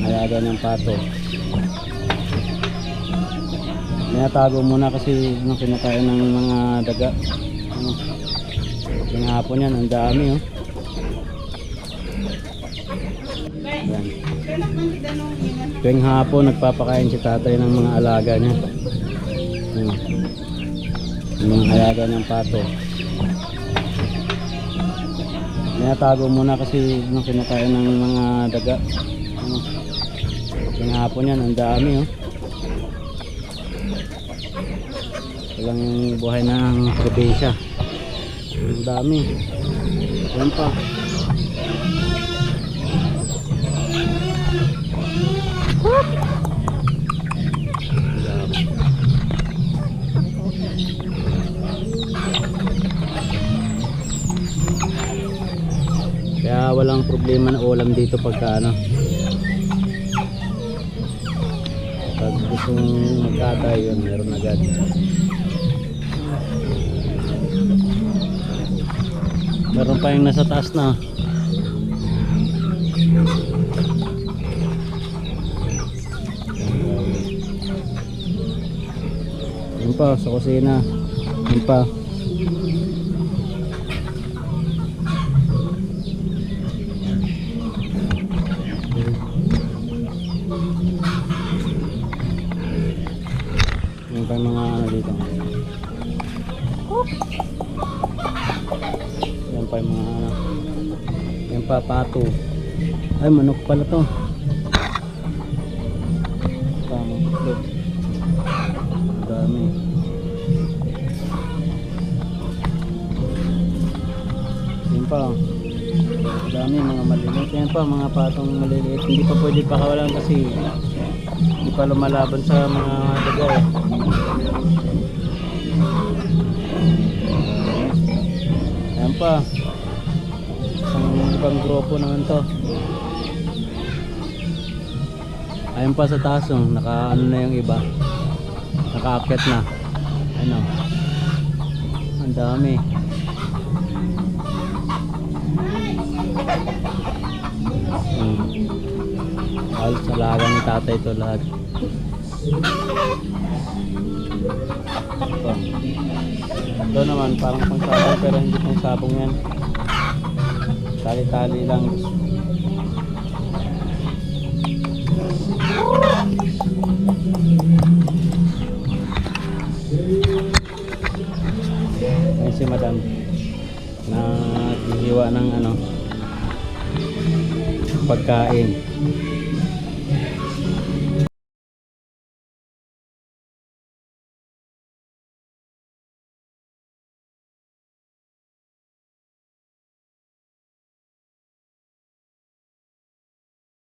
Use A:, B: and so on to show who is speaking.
A: Alaga ng pato. Tinatago muna kasi nung kinakain ng mga daga. Ano, yung hapon yan, ang dami oh. Yan. Tuwing hapon nagpapakain si tatay ng mga alaga niya. Yung mga alaga ng pato. Tinatago muna kasi nung kinakain ng mga daga. Ano, yung hapon yan, ang dami oh. Ito lang yung buhay ng probinsya. Ang dami. Yan pa. Kaya walang problema na ulam dito pagka ano, pag gustong magkatay yun, meron agad. Meron pa yung nasa taas na. Yun pa sa kusina. Yun pa. Yun pa yung mga ano dito. Yan pa yung mga ano. Yan pa pato. Ay manok pala to. Tama. Look. Dami. Yan pa. Dami mga maliliit. Yan pa mga patong maliliit. Hindi pa pwede pakawalan kasi hindi pa lumalaban sa mga daga eh. Yan pa. Isang ibang grupo naman to. Ayun pa sa taas oh, naka ano na yung iba. Nakaakyat na. Ano? Ang dami. Halos sa laga ni tatay ito lahat. Ito naman parang pang sabong pero hindi pang sabong yan. Tali-tali lang. Ayun si madam naghihiwa ng ano pagkain.